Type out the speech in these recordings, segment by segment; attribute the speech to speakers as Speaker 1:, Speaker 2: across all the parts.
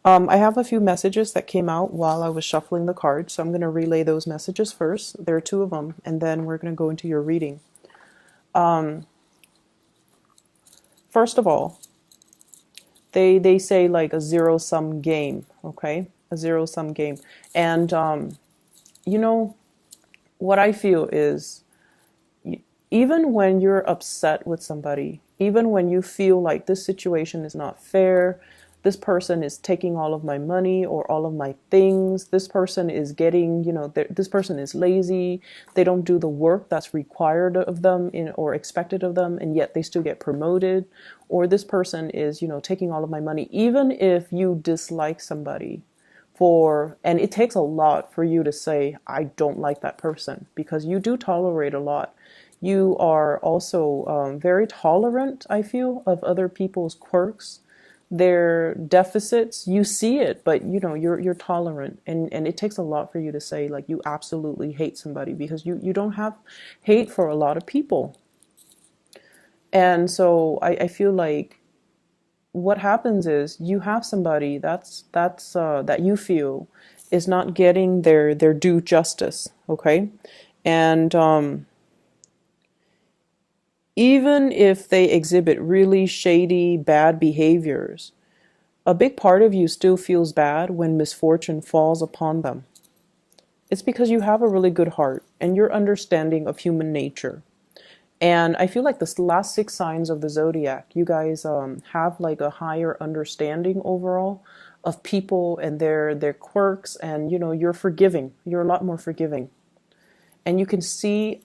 Speaker 1: I have a few messages that came out while I was shuffling the cards, so I'm going to relay those messages first. There are two of them, and then we're going to go into your reading. First of all, they say like a zero-sum game, okay? A zero-sum game. And, you know, what I feel is even when you're upset with somebody, even when you feel like this situation is not fair, this person is taking all of my money or all of my things, this person is getting, this person is lazy, they don't do the work that's required of them or expected of them, and yet they still get promoted, or this person is, taking all of my money. Even if you dislike somebody, and it takes a lot for you to say, I don't like that person, because you do tolerate a lot. You are also very tolerant, I feel, of other people's quirks, their deficits. You see it, but you're tolerant, and it takes a lot for you to say like you absolutely hate somebody, because you don't have hate for a lot of people. And so I feel like what happens is you have somebody that you feel is not getting their due justice, okay? And even if they exhibit really shady, bad behaviors, a big part of you still feels bad when misfortune falls upon them. It's because you have a really good heart and your understanding of human nature. And I feel like the last 6 signs of the zodiac, you guys have like a higher understanding overall of people and their quirks, and you're forgiving. You're a lot more forgiving. And you can see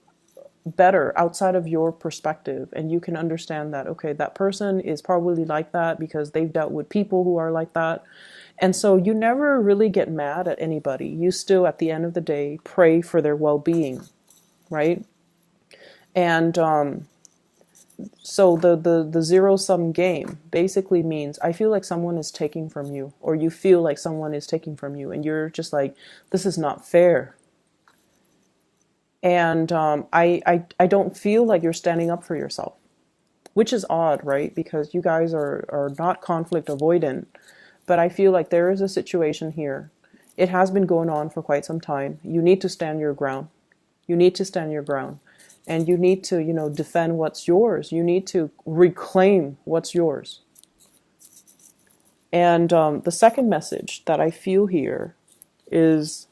Speaker 1: better outside of your perspective, and you can understand that, okay, that person is probably like that because they've dealt with people who are like that. And so you never really get mad at anybody. You still, at the end of the day, pray for their well-being, right? And so the zero-sum game basically means I feel like someone is taking from you, or you feel like someone is taking from you, and you're just like, this is not fair. And I don't feel like you're standing up for yourself, which is odd, right? Because you guys are not conflict avoidant, but I feel like there is a situation here. It has been going on for quite some time. You need to stand your ground. You need to stand your ground. And you need to, defend what's yours. You need to reclaim what's yours. And the second message that I feel here is,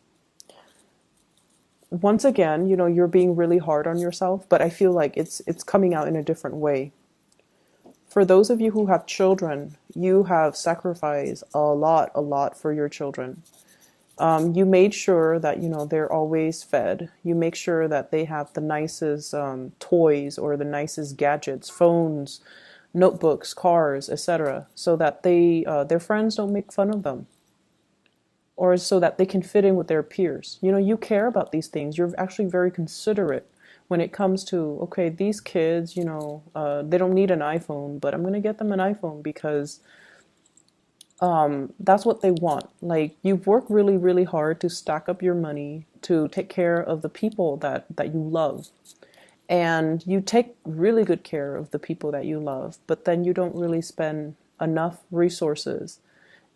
Speaker 1: once again, you're being really hard on yourself, but I feel like it's coming out in a different way. For those of you who have children, you have sacrificed a lot for your children. You made sure that, they're always fed. You make sure that they have the nicest toys or the nicest gadgets, phones, notebooks, cars, etc., so that their friends don't make fun of them, or so that they can fit in with their peers. You care about these things. You're actually very considerate when it comes to, okay, these kids, they don't need an iPhone, but I'm going to get them an iPhone because that's what they want. Like, you've worked really, really hard to stack up your money to take care of the people that you love. And you take really good care of the people that you love, but then you don't really spend enough resources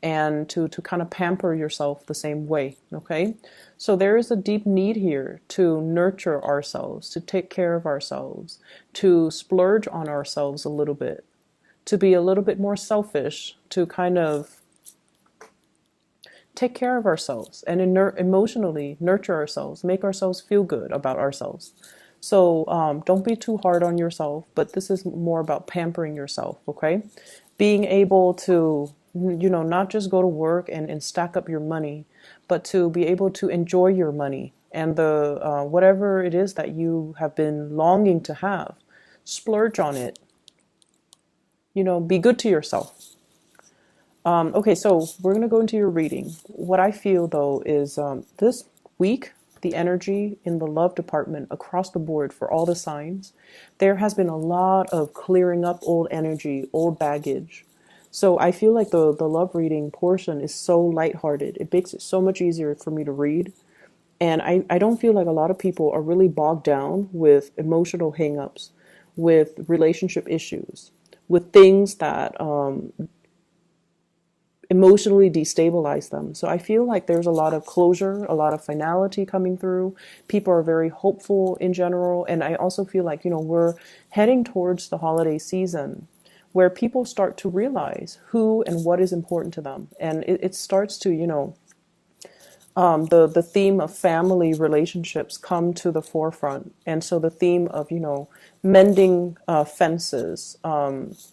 Speaker 1: and to kind of pamper yourself the same way, okay? So there is a deep need here to nurture ourselves, to take care of ourselves, to splurge on ourselves a little bit, to be a little bit more selfish, to kind of take care of ourselves and emotionally nurture ourselves, make ourselves feel good about ourselves. So don't be too hard on yourself, but this is more about pampering yourself, okay? Being able to, not just go to work and stack up your money, but to be able to enjoy your money and the whatever it is that you have been longing to have. Splurge on it. Be good to yourself. Okay, so we're going to go into your reading. What I feel, though, is this week, the energy in the love department across the board for all the signs, there has been a lot of clearing up old energy, old baggage. So I feel like the love reading portion is so lighthearted. It makes it so much easier for me to read. And I don't feel like a lot of people are really bogged down with emotional hangups, with relationship issues, with things that emotionally destabilize them. So I feel like there's a lot of closure, a lot of finality coming through. People are very hopeful in general. And I also feel like, we're heading towards the holiday season where people start to realize who and what is important to them. And it starts to, the theme of family relationships come to the forefront. And so the theme of, mending fences,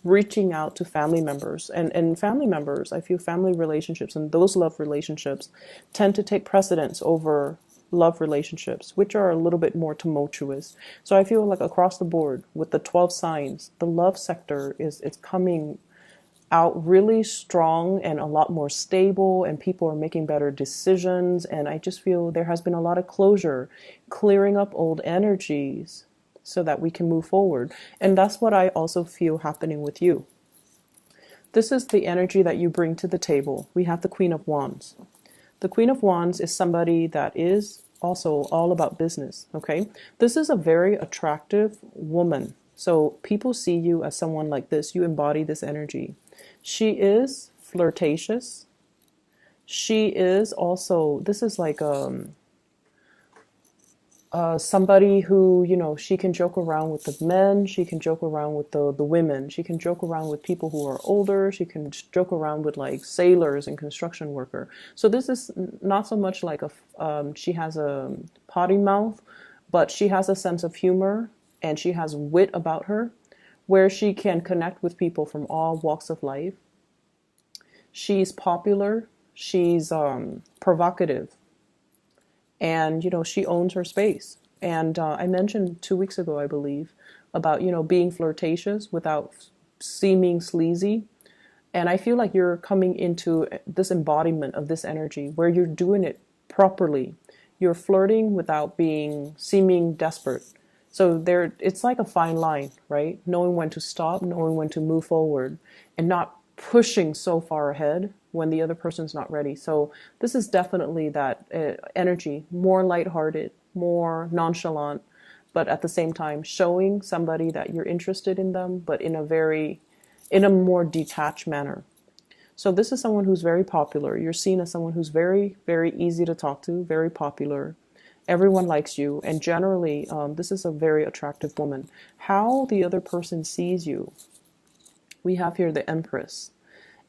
Speaker 1: reaching out to family members. And family members, I feel family relationships and those love relationships tend to take precedence over love relationships, which are a little bit more tumultuous. So I feel like across the board with the 12 signs, the love sector is it's coming out really strong and a lot more stable, and people are making better decisions. And I just feel there has been a lot of closure, clearing up old energies so that we can move forward. And that's what I also feel happening with you. This is the energy that you bring to the table. We have the Queen of Wands. The Queen of Wands is somebody that is also all about business, okay? This is a very attractive woman. So people see you as someone like this. You embody this energy. She is flirtatious. She is also, this is like somebody who, she can joke around with the men. She can joke around with the women. She can joke around with people who are older. She can joke around with like sailors and construction worker. So this is not so much like she has a potty mouth, but she has a sense of humor and she has wit about her, where she can connect with people from all walks of life. She's popular, she's provocative, and she owns her space. And I mentioned 2 weeks ago, I believe, about being flirtatious without seeming sleazy. And I feel like you're coming into this embodiment of this energy where you're doing it properly. You're flirting without seeming desperate. So it's like a fine line, right? Knowing when to stop, knowing when to move forward, and not pushing so far ahead when the other person's not ready. So this is definitely that energy, more lighthearted, more nonchalant, but at the same time showing somebody that you're interested in them, but in a more detached manner. So this is someone who's very popular. You're seen as someone who's very, very easy to talk to, very popular. Everyone likes you, and generally, this is a very attractive woman. How the other person sees you, we have here the Empress.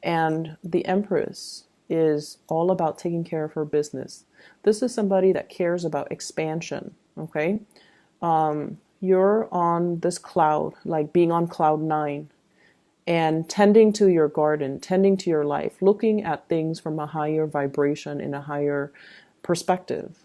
Speaker 1: And the Empress is all about taking care of her business. This is somebody that cares about expansion, okay? You're on this cloud, like being on cloud 9, and tending to your garden, tending to your life, looking at things from a higher vibration, in a higher perspective.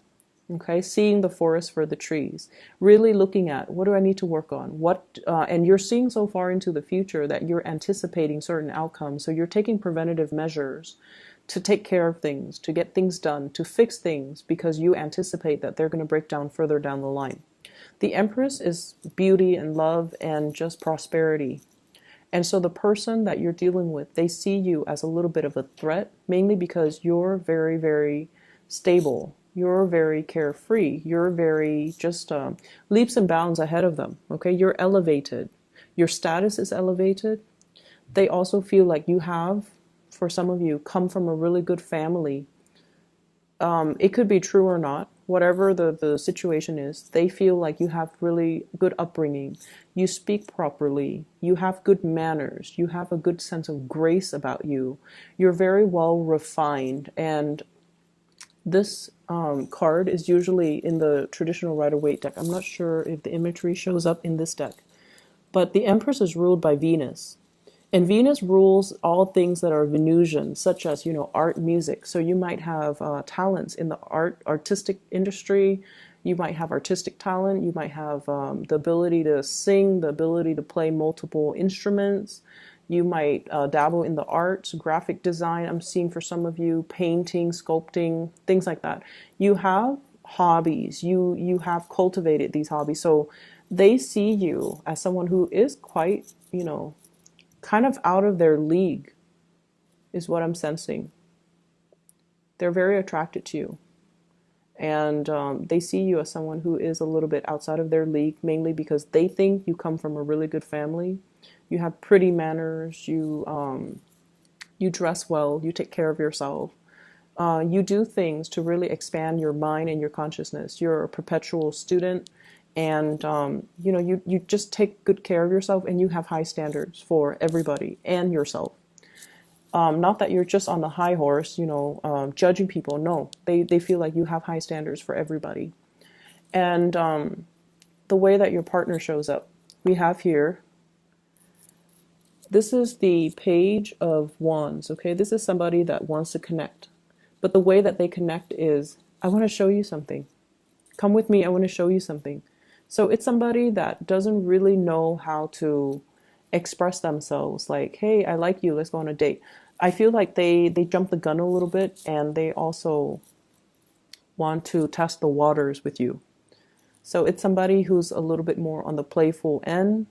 Speaker 1: Okay, seeing the forest for the trees, really looking at what do I need to work on, and you're seeing so far into the future that you're anticipating certain outcomes. So you're taking preventative measures to take care of things, to get things done, to fix things, because you anticipate that they're going to break down further down the line. The Empress is beauty and love and just prosperity. And so the person that you're dealing with, they see you as a little bit of a threat, mainly because you're very, very stable. You're very carefree. You're very just leaps and bounds ahead of them. Okay, you're elevated. Your status is elevated. They also feel like you have, for some of you, come from a really good family. It could be true or not. Whatever the situation is, they feel like you have really good upbringing. You speak properly. You have good manners. You have a good sense of grace about you. You're very well refined. And this card is usually in the traditional Rider-Waite deck. I'm not sure if the imagery shows up in this deck. But the Empress is ruled by Venus. And Venus rules all things that are Venusian, such as, art, music. So you might have talents in the artistic industry. You might have artistic talent. You might have the ability to sing, the ability to play multiple instruments. You might dabble in the arts, graphic design. I'm seeing for some of you painting, sculpting, things like that. You have hobbies. You have cultivated these hobbies. So they see you as someone who is quite, kind of out of their league, is what I'm sensing. They're very attracted to you. And they see you as someone who is a little bit outside of their league, mainly because they think you come from a really good family. You have pretty manners. You You dress well, you take care of yourself. You do things to really expand your mind and your consciousness. You're a perpetual student, and you just take good care of yourself, and you have high standards for everybody and yourself. Not that you're just on the high horse, judging people. No, they feel like you have high standards for everybody. And the way that your partner shows up, we have here, this is the Page of Wands, okay? This is somebody that wants to connect. But the way that they connect is, I want to show you something. Come with me, I want to show you something. So it's somebody that doesn't really know how to express themselves, like, hey, I like you, let's go on a date. I feel like they jump the gun a little bit, and they also want to test the waters with you. So it's somebody who's a little bit more on the playful end.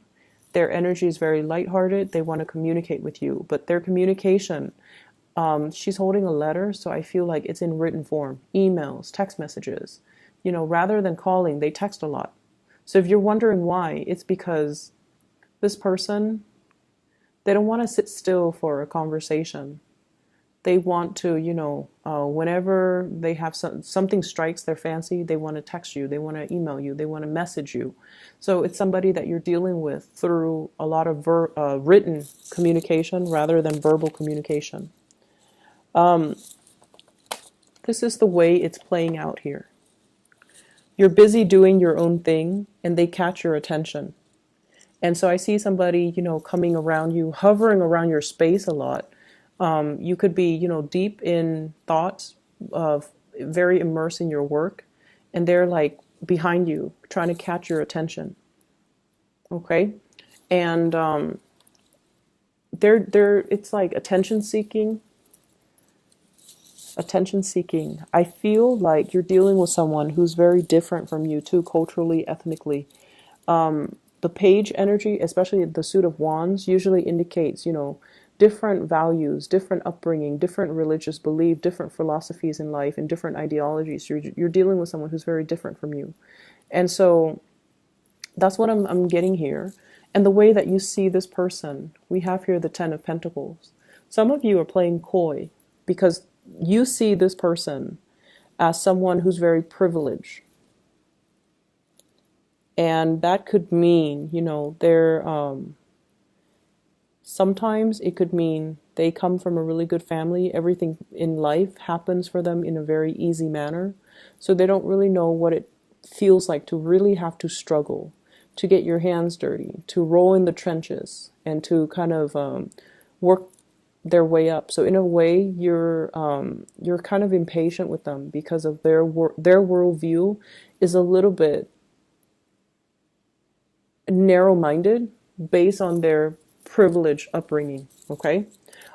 Speaker 1: Their energy is very lighthearted. They want to communicate with you, but their communication, she's holding a letter, so I feel like it's in written form, emails, text messages. Rather than calling, they text a lot. So if you're wondering why, it's because this person, they don't want to sit still for a conversation. They want to, whenever they have something strikes their fancy, they want to text you, they want to email you, they want to message you. So it's somebody that you're dealing with through a lot of written communication rather than verbal communication. This is the way it's playing out here. You're busy doing your own thing, and they catch your attention. And so I see somebody, coming around you, hovering around your space a lot. You could be, deep in thoughts, very immersed in your work, and they're like behind you, trying to catch your attention. Okay, and it's like attention seeking. Attention seeking. I feel like you're dealing with someone who's very different from you too, culturally, ethnically. The page energy, especially the suit of wands, usually indicates, different values, different upbringing, different religious belief, different philosophies in life, and different ideologies. You're dealing with someone who's very different from you. And so that's what I'm getting here. And the way that you see this person, we have here the Ten of Pentacles. Some of you are playing coy because you see this person as someone who's very privileged. And that could mean, sometimes it could mean they come from a really good family. Everything in life happens for them in a very easy manner. So they don't really know what it feels like to really have to struggle, to get your hands dirty, to roll in the trenches, and to kind of work their way up. So in a way, you're kind of impatient with them because of their worldview is a little bit narrow-minded based on their privileged upbringing. Okay,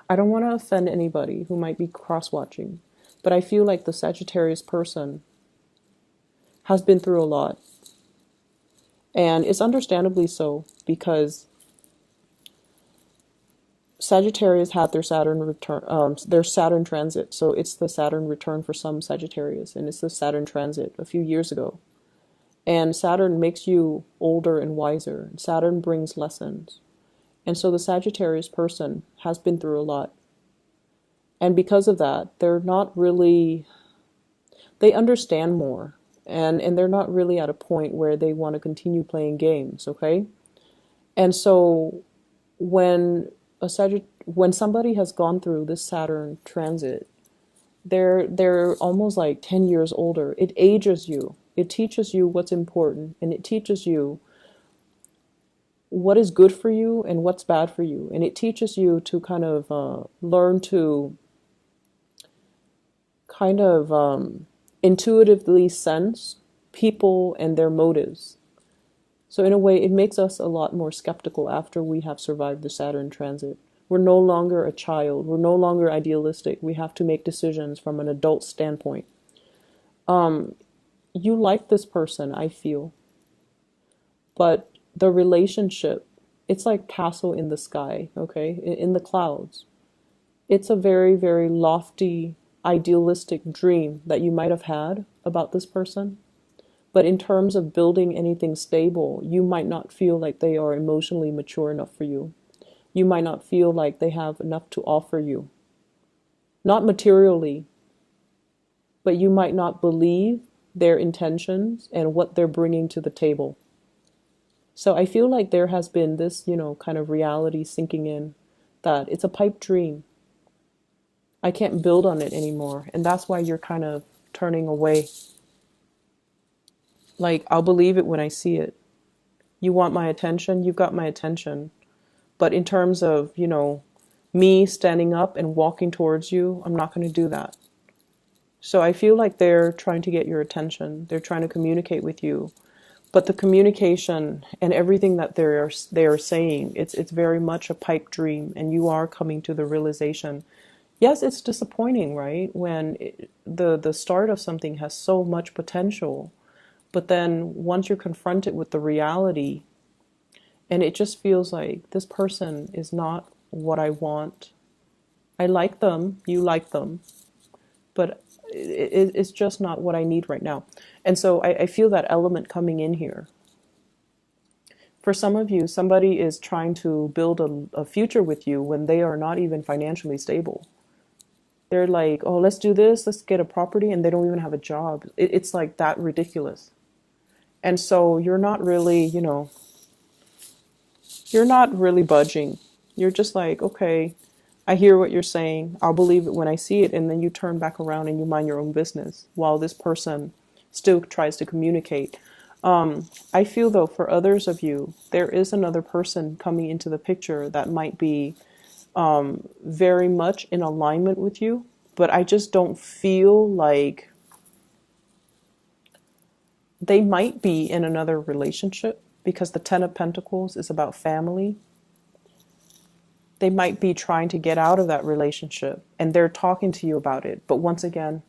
Speaker 1: I don't want to offend anybody who might be cross-watching, but I feel like the Sagittarius person has been through a lot, and it's understandably so, because Sagittarius had their Saturn return, their Saturn transit. So it's the Saturn return for some Sagittarius, and it's the Saturn transit a few years ago. And Saturn makes you older and wiser. Saturn brings lessons. And so the Sagittarius person has been through a lot. And because of that, they're not really, they understand more. And they're not really at a point where they want to continue playing games, okay? And so when somebody has gone through this Saturn transit, they're almost like 10 years older. It ages you. It teaches you what's important, and it teaches you what is good for you and what's bad for you. And it teaches you to kind of learn to kind of intuitively sense people and their motives. So in a way, it makes us a lot more skeptical after we have survived the Saturn transit. We're no longer a child. We're no longer idealistic. We have to make decisions from an adult standpoint. You like this person, I feel. But the relationship, it's like castle in the sky, okay? In the clouds. It's a very, very lofty, idealistic dream that you might have had about this person. But in terms of building anything stable, you might not feel like they are emotionally mature enough for you. You might not feel like they have enough to offer you. not materially, but you might not believe their intentions and what they're bringing to the table. So I feel like there has been this, kind of reality sinking in that it's a pipe dream. I can't build on it anymore. And that's why you're kind of turning away. Like, I'll believe it when I see it. You want my attention? You've got my attention. But in terms of, me standing up and walking towards you, I'm not going to do that. So I feel like they're trying to get your attention. They're trying to communicate with you. But the communication and everything that they are saying, it's very much a pipe dream, and you are coming to the realization. Yes, it's disappointing, right? When the start of something has so much potential, but then once you're confronted with the reality, and it just feels like this person is not what I want. I like them, you like them, but it's just not what I need right now. And so I feel that element coming in here. For some of you, somebody is trying to build a future with you when they are not even financially stable. They're like, oh, let's do this, let's get a property, and they don't even have a job. It's like that ridiculous. And so you're not really, you're not really budging. You're just like, okay, I hear what you're saying. I'll believe it when I see it. And then you turn back around and you mind your own business while this person still tries to communicate. I feel, though, for others of you, there is another person coming into the picture that might be very much in alignment with you. But I just don't feel like they might be in another relationship, because the Ten of Pentacles is about family. They might be trying to get out of that relationship and they're talking to you about it. But once again,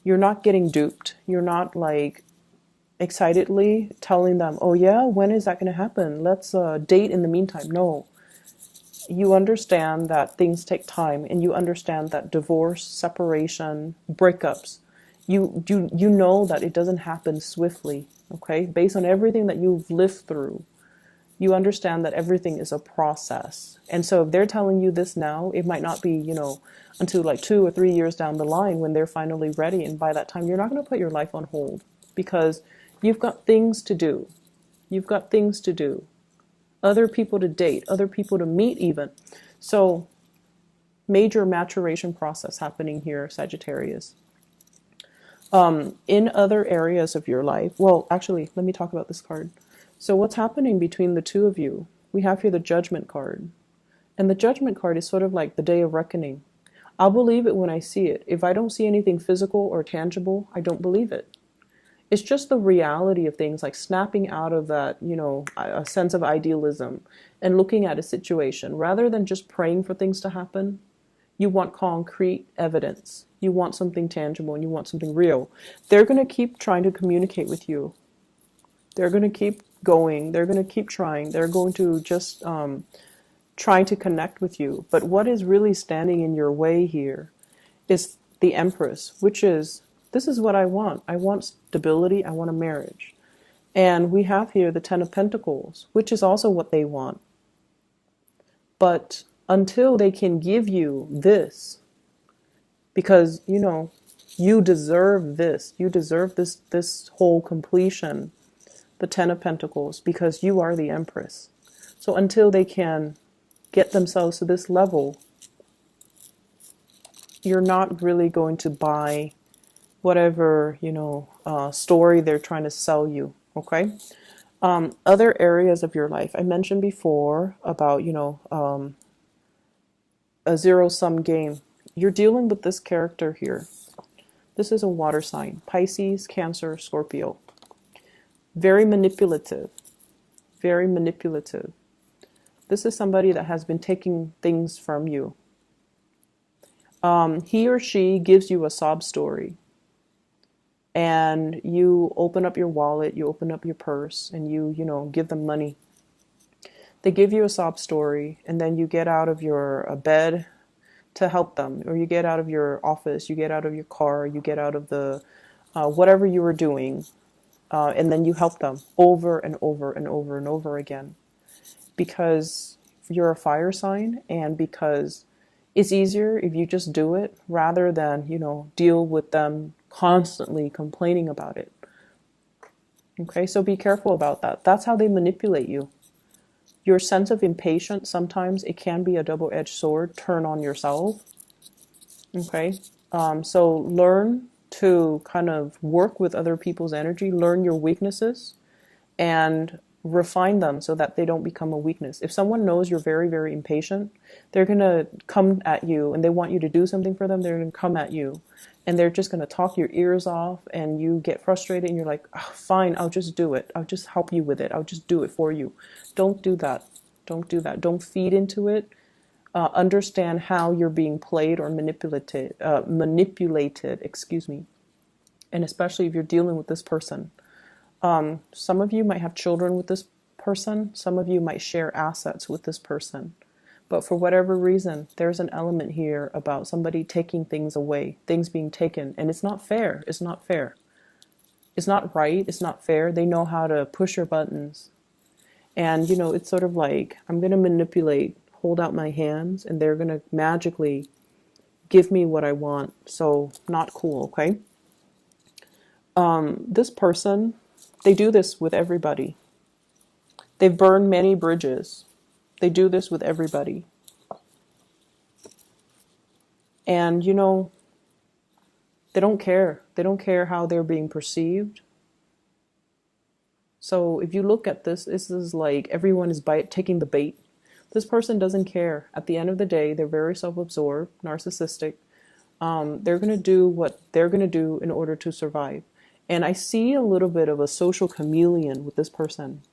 Speaker 1: you're not getting duped. You're not like excitedly telling them, oh yeah, when is that going to happen? Let's date in the meantime. No. You understand that things take time, and you understand that divorce, separation, breakups, you know that it doesn't happen swiftly, okay? Based on everything that you've lived through, you understand that everything is a process. And so if they're telling you this now, it might not be, until like 2 or 3 years down the line when they're finally ready. And by that time, you're not going to put your life on hold, because you've got things to do. You've got things to do. Other people to date, other people to meet even. So major maturation process happening here, Sagittarius. In other areas of your life, well, actually, let me talk about this card. So what's happening between the two of you? We have here the Judgment card. And the Judgment card is sort of like the day of reckoning. I'll believe it when I see it. If I don't see anything physical or tangible, I don't believe it. It's just the reality of things, like snapping out of that, a sense of idealism and looking at a situation. Rather than just praying for things to happen, you want concrete evidence. You want something tangible and you want something real. They're going to keep trying to communicate with you. They're going to keep going. They're going to keep trying. They're going to just try to connect with you. But what is really standing in your way here is the Empress, which is, this is what I want. I want stability. I want a marriage. And we have here the Ten of Pentacles, which is also what they want. But until they can give you this, because, you deserve this. You deserve this whole completion, the Ten of Pentacles, because you are the Empress. So until they can get themselves to this level, you're not really going to buy whatever, story they're trying to sell you, okay? Other areas of your life. I mentioned before about, a zero-sum game. You're dealing with this character here. This is a water sign. Pisces, Cancer, Scorpio. Very manipulative. Very manipulative. This is somebody that has been taking things from you. He or she gives you a sob story. And you open up your wallet, you open up your purse, and you give them money. They give you a sob story, and then you get out of your bed to help them, or you get out of your office, you get out of your car, you get out of the whatever you were doing, and then you help them over and over and over and over again, because you're a fire sign, and because It's easier if you just do it rather than, deal with them constantly complaining about it. Okay, so be careful about that. That's how they manipulate you. Your sense of impatience, sometimes it can be a double-edged sword, turn on yourself. Okay, so learn to kind of work with other people's energy, learn your weaknesses, and refine them so that they don't become a weakness. If someone knows you're very, very impatient, they're going to come at you and they want you to do something for them, they're going to come at you and they're just going to talk your ears off and you get frustrated and you're like, oh, fine, I'll just do it. I'll just help you with it. I'll just do it for you. Don't do that. Don't do that. Don't feed into it. Understand how you're being played or manipulated, excuse me. And especially if you're dealing with this person. Some of you might have children with this person. Some of you might share assets with this person. But for whatever reason, there's an element here about somebody taking things away, things being taken. And it's not fair. It's not fair. It's not right. It's not fair. They know how to push your buttons. And, it's sort of like, I'm going to manipulate, hold out my hands, and they're going to magically give me what I want. So not cool, okay? This person, they do this with everybody. They've burned many bridges. They do this with everybody. And, they don't care. They don't care how they're being perceived. So if you look at this is like everyone is taking the bait. This person doesn't care. At the end of the day, they're very self-absorbed, narcissistic. They're going to do what they're going to do in order to survive. And I see a little bit of a social chameleon with this person.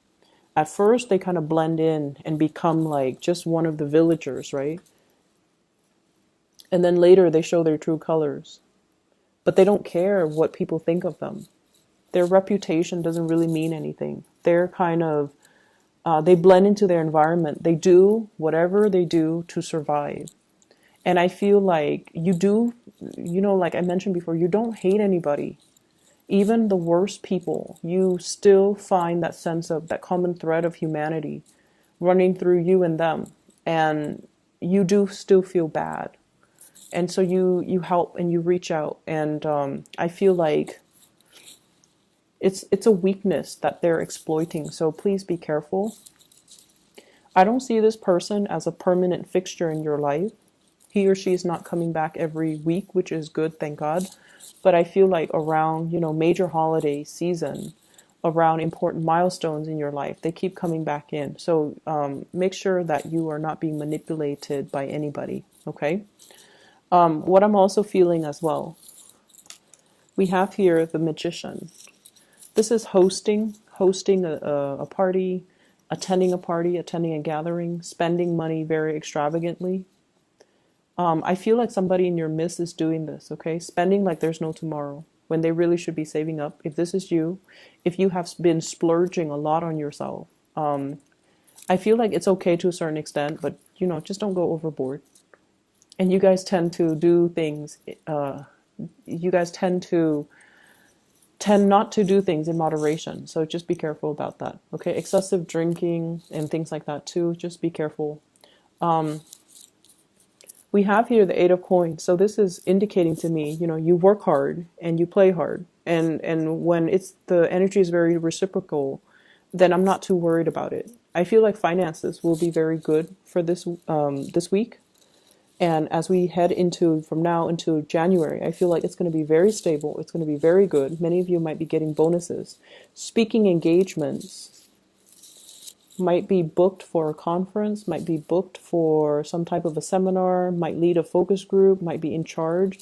Speaker 1: At first, they kind of blend in and become like just one of the villagers, right? And then later, they show their true colors. But they don't care what people think of them. Their reputation doesn't really mean anything. They're kind of, they blend into their environment. They do whatever they do to survive. And I feel like you do, like I mentioned before, you don't hate anybody. Even the worst people, you still find that sense of that common thread of humanity running through you and them. And you do still feel bad. And so you help and you reach out. And I feel like it's a weakness that they're exploiting. So please be careful. I don't see this person as a permanent fixture in your life. He or she is not coming back every week, which is good, thank God. But I feel like around, major holiday season, around important milestones in your life, they keep coming back in. So make sure that you are not being manipulated by anybody, okay? What I'm also feeling as well, we have here the Magician. This is hosting a party, attending a gathering, spending money very extravagantly. I feel like somebody in your midst is doing this, okay? Spending like there's no tomorrow when they really should be saving up. If this is you, if you have been splurging a lot on yourself, I feel like it's okay to a certain extent, but, just don't go overboard. And you guys tend to do things, you guys tend not to do things in moderation. So just be careful about that, okay? Excessive drinking and things like that too, just be careful. We have here the Eight of Coins. So this is indicating to me, you work hard and you play hard. And when the energy is very reciprocal, then I'm not too worried about it. I feel like finances will be very good for this week. And as we head from now into January, I feel like it's going to be very stable. It's going to be very good. Many of you might be getting bonuses. Speaking engagements might be booked for a conference, might be booked for some type of a seminar, might lead a focus group, might be in charge.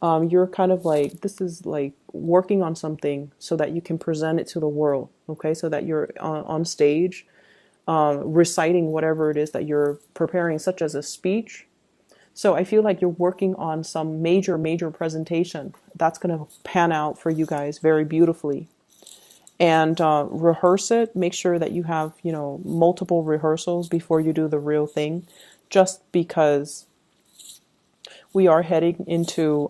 Speaker 1: You're kind of like, this is like working on something so that you can present it to the world, okay? So that you're on stage, reciting whatever it is that you're preparing, such as a speech. So I feel like you're working on some major presentation that's going to pan out for you guys very beautifully. And rehearse it. Make sure that you have, multiple rehearsals before you do the real thing, just because we are heading into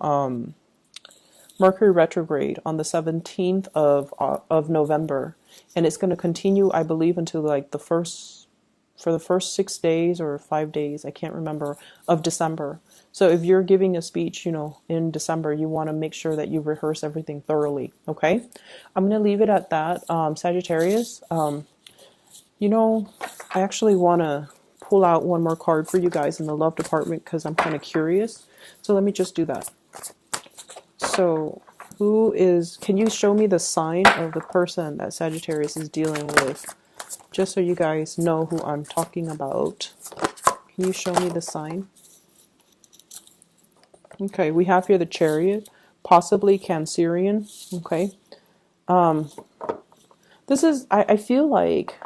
Speaker 1: Mercury retrograde on the 17th of November. And it's going to continue, I believe, until like the first for the first 6 days or 5 days, I can't remember, of December. So if you're giving a speech, in December, you want to make sure that you rehearse everything thoroughly. Okay. I'm going to leave it at that. Sagittarius, I actually want to pull out one more card for you guys in the love department because I'm kind of curious. So let me just do that. So can you show me the sign of the person that Sagittarius is dealing with? Just so you guys know who I'm talking about. Can you show me the sign? Okay, we have here the Chariot, possibly Cancerian. Okay. I feel like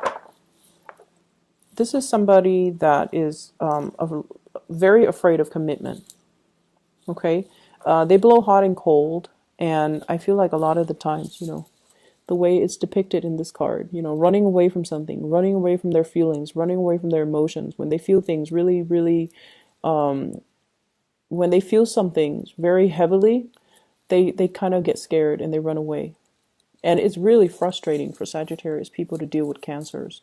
Speaker 1: this is somebody that is very afraid of commitment. Okay. They blow hot and cold, and I feel like a lot of the times, the way it's depicted in this card, running away from something, running away from their feelings, running away from their emotions, when they feel things really, really, when they feel some things very heavily, they kind of get scared and they run away. And it's really frustrating for Sagittarius people to deal with Cancers.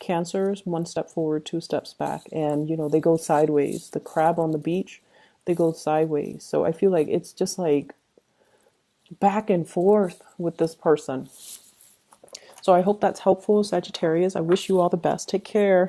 Speaker 1: Cancers, one step forward, two steps back, and they go sideways. The crab on the beach, they go sideways. So I feel like it's just like back and forth with this person. So I hope that's helpful, Sagittarius. I wish you all the best. Take care.